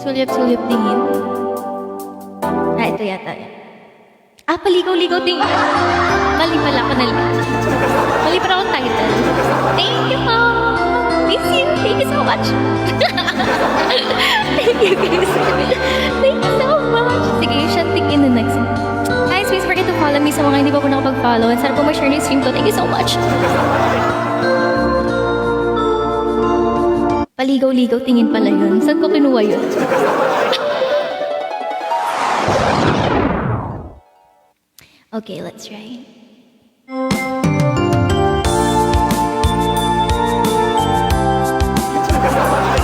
Sulyap-sulyap tingin. Ito yata. Paligaw-ligaw tingin. Mali pala ako Mali pala akong title. Thank you po! Miss you! Thank you so much! Thank you guys! Thank you so much! Sige, shanting in the next one. Guys, please forget to follow me sa mga hindi pa po nakapag-follow. And sana po ma-share yung stream to. Thank you so much! Paligaw-ligaw tingin pala yun. Saan ko kinuha yun? Okay, let's try.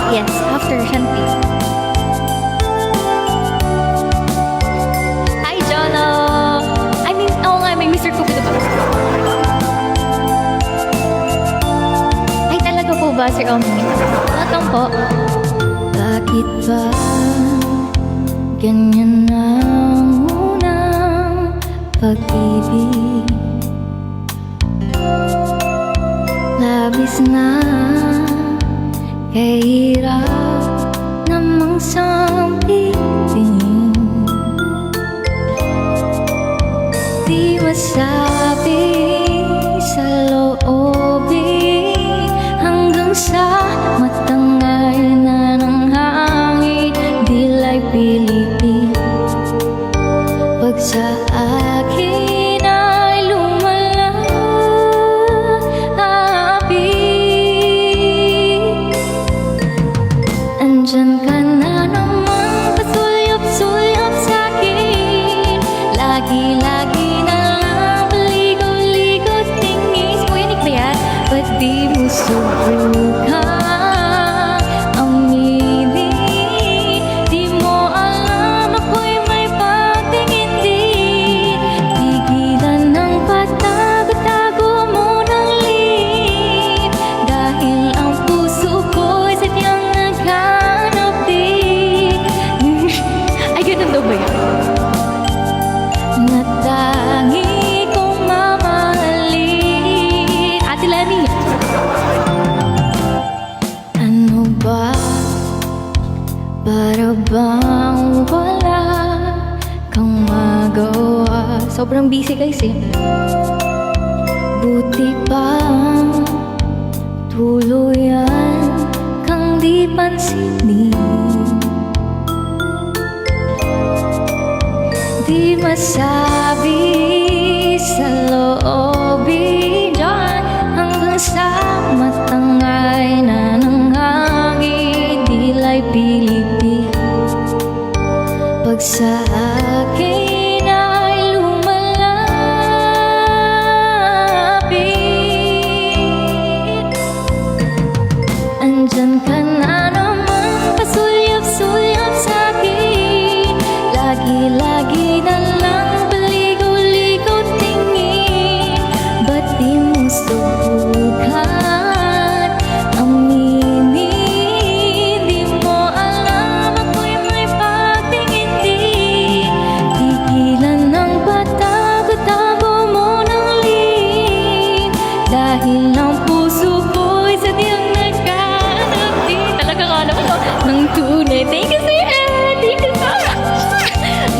Yes, after shanty. Hi, Jono! Oo nga, may Mr. Cupido ba? Ay, talaga po ba, Sir Omni? Welcome po. Bakit ba ganyan ang unang pag-ibig? Labis na kahirap namang sampitin. Di masabi sa loobin hanggang sa matangay na ng hangin. Dila'y pilipin pag sa akin ay lumalapit. Andyan ka na naman, pasulyap-sulyap sa'kin. Lagi-lagi na lang paligaw-ligaw tingin. Kuya Nick ba yan? Ba't di mo subukan aminin? Di mo alam ako'y may patingin din. Tigilan ng patago-tago mo ng lihim. Dahil ang puso ko'y sadyang naghanap din. Ay, ganun daw ba yun? Na tangi kong mamahalin. Ate Lani, ano ba? Para bang wala kang magawa? Sobrang busy guys eh. Buti pa tuluyan kang di pansinin. Di masabi sa loobin dyan hanggang sa matangay na ng hangin. Dila'y pilipin pag sa akin ay lumalapit. Andyan ka na naman, pasulyap-sulyap sa'kin. Lagi-lagi na lang paligaw-ligaw tingin. Ba't di mo subukan aminin? Di mo alam ako'y may patingin din. Tigilan ng patago-tago mo ng lihim. Dahil ang puso ko'y sadyang naghanap din. Talaga nga naman ng tunay. Thank you, Sir Ed! Thank you so much!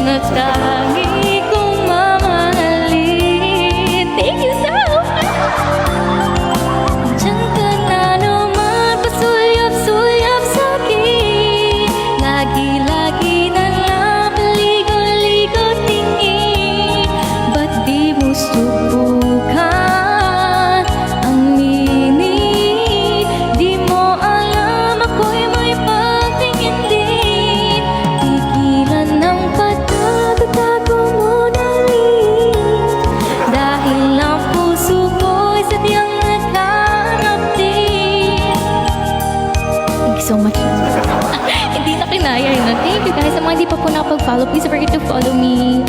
Na tangi kong mamahalin. Thank you so much! Diyan ka na naman, pasulyap-sulyap sa'kin. Lagi-lagi na lang paligaw-ligaw tingin. Ba't di mo subukan aminin? Di mo alam ako'y may patingin din. Tigilan ng patago-tago mo ng lihim. Dahil ang puso ko'y sadyang naghanap din. Thank you so much. Hindi na kinaya yun. Thank you guys. Sa mga hindi pa po nakapag-follow, please don't forget to follow me.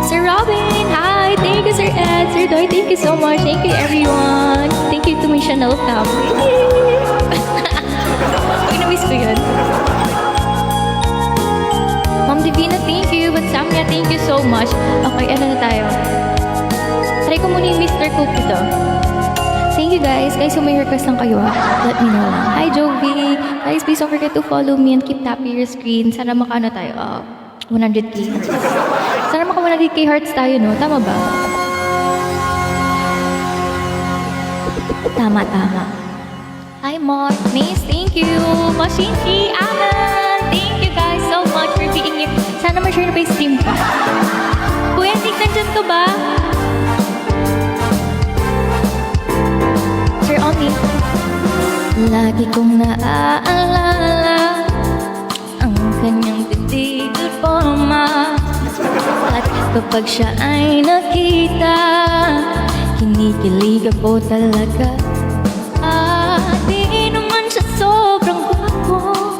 Sir Robin, hi! Thank you, Sir Ed. Sir Doy, thank you so much. Thank you, everyone. Thank you to my Chanel family. Uy, na-miss ko yun. Ma'am Divina, thank you. But Samia, thank you so much. Okay, ano na tayo? Try ko muna yung Mr. Cupido. Thank you guys. Guys, kung may request lang kayo, let me know lang. Hi, Jovi. Guys, please don't forget to follow me and keep tapping your screen. Sana makaano tayo, 100k. Sana maka 100k hearts tayo, no? Tama ba? Tama. Hi, Mark. Miss, thank you. Mashinji, Alan. Thank you guys so much for being here. Sana ma-share na pa yung stream ko. Kuya, Nick, nandyan ka ba? Sir Omni. Lagi kong naaalala ang kanyang titigil forma. At kapag siya ay nakita, kinikilig ako talaga. Di naman siya sobrang gwapo,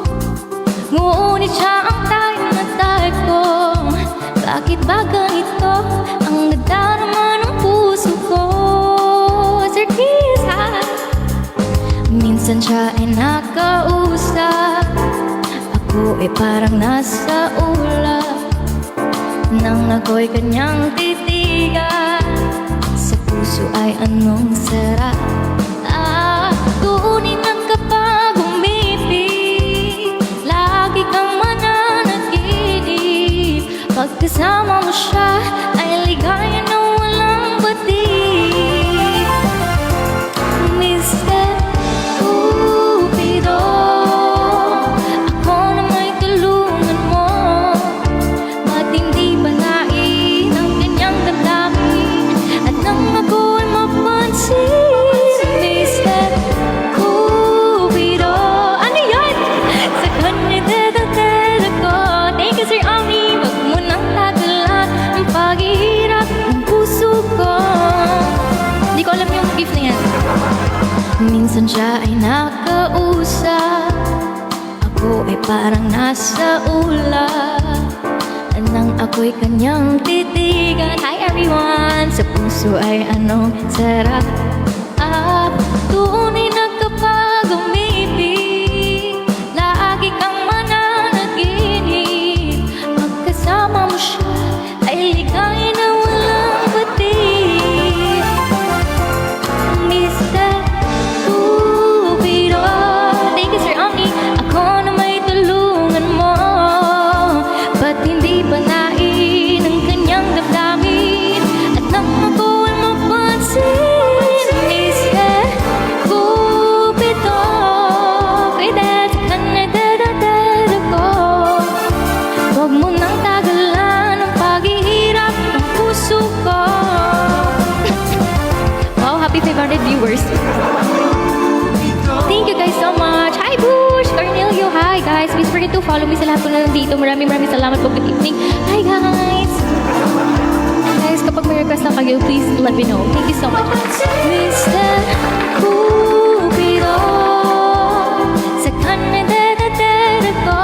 ngunit siya ang tayo na type. Bakit ba ganito ang nadarama ng puso ko? Sir Kiss, hi! Minsan siya ay nakausap, ako ay parang nasa ulap nang ako'y kanyang titigan. Sa puso ay anong sarap. Tunay na kapag umibig, lagi kang mananaginip. Pagkasama mo siya ay ligaya na walang batid. Mr. Cupido, ako na may tulungan mo. Ba't hindi balain ang kanyang damdamin at nang ako ay mapansin? Mr. Cupido, ano yun? Sa kanya dada ko. Thank you, Sir Omni. Wag mo nang tagalan ang paghihirap ng puso ko. Hindi ko alam yung gift na yan. Minsan siya ay nakausap, ako ay parang nasa ulap nang ako'y kanyang titigan. Hi everyone! Sa puso ay anong sarap. Tunay na kapag umibig, lagi kang mananaginip. Pagkasama mo siya ay ligaya na walang batid. Mr. Cupido, thank you, Sir Omni. Ako na may tulungan mo. Ba't hindi balain ang kanyang damdamin at nang ako ay mapansin? Mr. Cupido, kaya sa kanya dada ko. Huwag mo nang tagalan ang paghihirap ng puso ko. Wow, happy 500 viewers. Thank you guys so much. Hi, Bush! Cornelio, hi guys. Please forget to follow me sa lahat po na nandito. Maraming salamat po. Good evening. Hi guys! Guys, kapag may request na kayo, please let me know. Thank you so much. Mr. Cupido, sa kanya dada ko.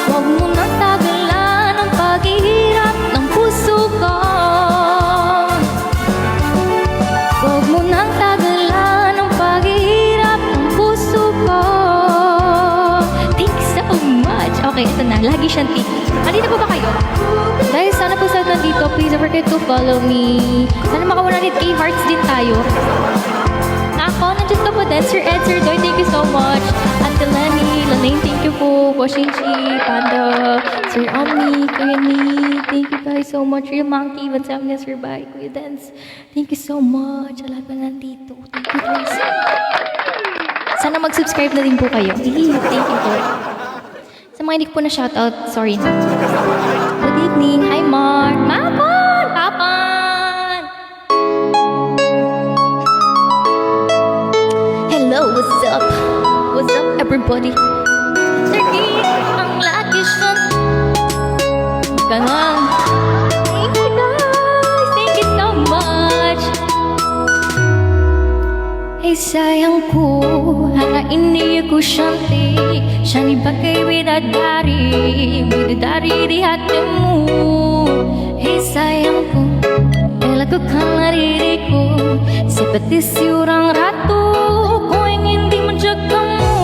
Huwag mo nang tagalan ang paghihirap ng puso ko. Huwag mo nang tagalan ang paghihirap ng puso ko. Thank you so much. Okay, ito na. Lagi siyang tiki. Andito po ba kayo? Guys, sana po sa nandito, please don't forget to follow me. Sana maka 100k hearts din tayo. Ako, nandiyan ka po din. Sir Ed, Sir Doy, thank you so much. Ate Lenny, Lanaine, thank you po. Washinji, Panda, Sir Omni, Kuya Ni, thank you guys so much. Real Monkey, Vansamnia, Sir Bai, Kuya Dance, thank you so much. Sa lahat na nandito. Thank you guys. Sana mag-subscribe na din po kayo. Thank you po. Sa mga hindi ko po na shoutout, sorry na. Good evening. Hi, Mark. Mapan! Papan! Hello, what's up? What's up, everybody? Sir Keith, ang lagi siya. Ganon. Thank you, guys. Thank you so much. Hey, sayang ko, ini aku cantik. Shani pakai bidadari di hatimu. Hei sayangku, lakukanlah diriku seperti seorang ratu. Ku ingin dimanjakanmu.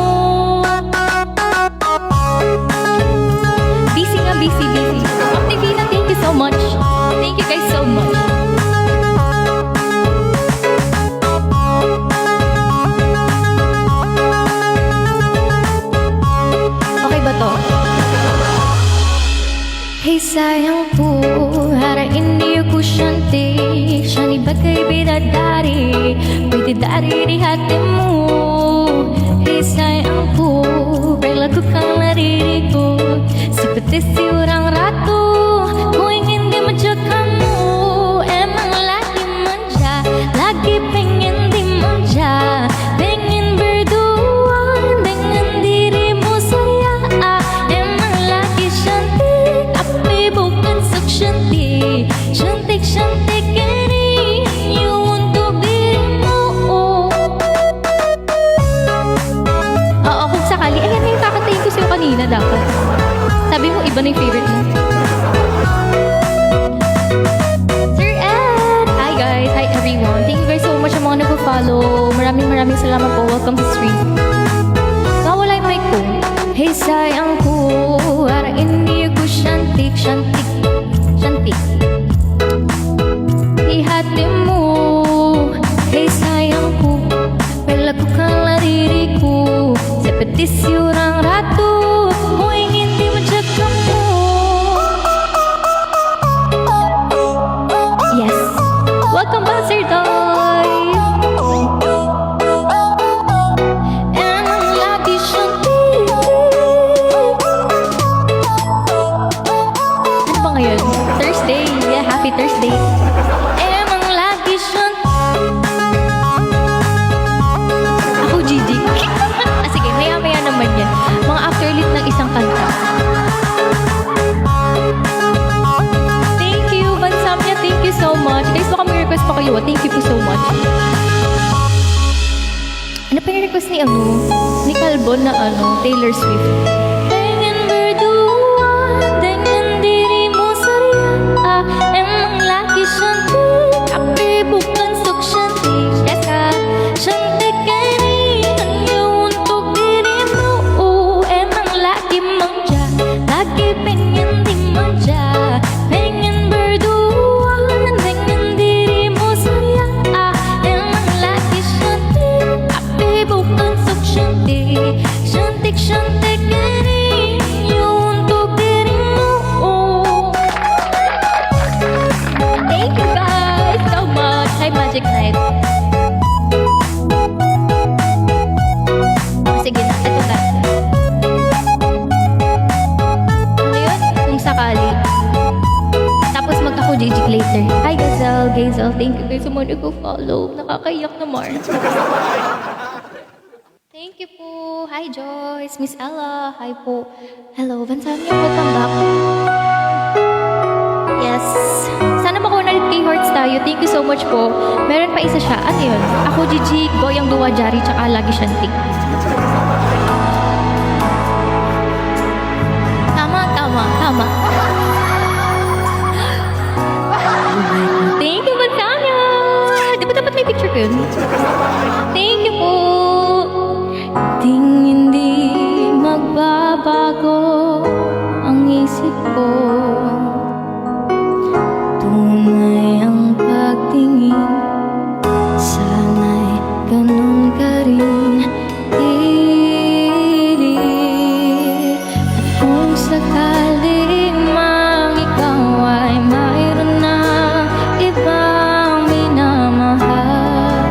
Busy nga, busy. Activina, thank you so much. Thank you guys so much. Hey sayangku, hari ini aku cantik, shani bagai bidadari, bidadari di hatimu. Hey sayangku, berlakukanlah diriku seperti si orang ratu. Ku ingin dimanja kamu, emang lagi manja, lagi pengen dimanja, pengen berdua dengan dirimu sayang. Emang lagi cantik, tapi bukan sok cantik, cantik-cantik ini you untuk dirimu. Oo, kung sakali, ayan na yung kakantayin ko sa'yo kanina dapat. Sabi mo, iba na yung favorite mo. Sir Ed! Hi guys! Hi everyone! Thank you guys so much sa mga nag-follow. Maraming salamat po. Welcome to stream. Nawala yung mic ko. Hey sayangku, hari ini aku cantik, cantik, cantik di hatimu. Hey sayangku, perlakukanlah diriku seperti si orang ratu. Ku ingin dimanja kamu. Yes, welcome back Sir Doy. Emang lagi cantik. Ano ba ngayon? Thursday. Yeah, happy Thursday. Emang lagi cantik. Ako Gigi. Sige, maya-maya naman yan. Mga afterlit ng isang kanta. Thank you, Bansamya. Thank you so much. Guys, baka may request pa kayo. Thank you po so much. Ano pa yung request ni ni Calbon na Taylor Swift? Pengen berdua dengan dirimu ceria, emang lagi cantik, tapi bukan sok cantik. Yes, cantik ini hanya untuk dirimu. Emang lagi manja, lagi pengen dimanja, pengen berdua dengan dirimu ceria, emang lagi cantik, tapi bukan sok cantik, cantik-cantik ini untuk dirimu. Thank you guys so much. Hi Magic Night. Sige na, ito na. Ngayon, kung sakali. Tapos magka-ko JJ later. Hi Gazelle, Gazel. Thank you guys sa mga nag-follow. Nakakaiyak naman. Thank you po. Hi Joyce, Miss Ella. Hi po. Hello, Vansamia. Welcome back. Yes. Sana makuha na rin kay Hearts tayo. Thank you so much po. Meron pa isa siya. Ano yun? Ako Gigi, Goyang Duwa Jari, tsaka Lagi Shantik. Tama. Thank you, Vansamia. Di ba dapat may picture ko yun? Thank you po. Hindi magbabago ang isip ko. Tunay ang pagtingin, sana'y ganun ka rin. At kung sakali mang ikaw ay mayroon na ibang minamahal,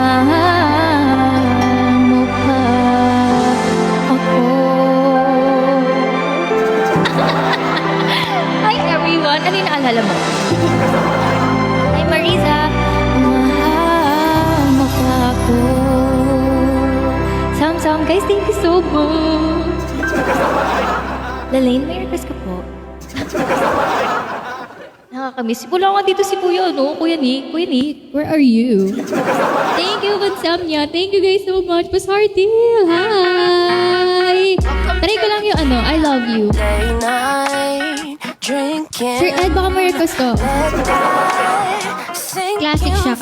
mahal mo pa ako. Hi everyone! Ano yung naalala mo? Hi Marisa! Mahal mo pa ako. Sam, guys, thank you so much! Lalaine, may request ka po? Nakakamiss. Wala nga dito si Kuya, no? Kuya Nick, where are you? Thank you, Vansamnya. Thank you guys so much. Pasardil, hi! Try ko lang yung I love you. Sir Ed, baka may request ko. Classic siya.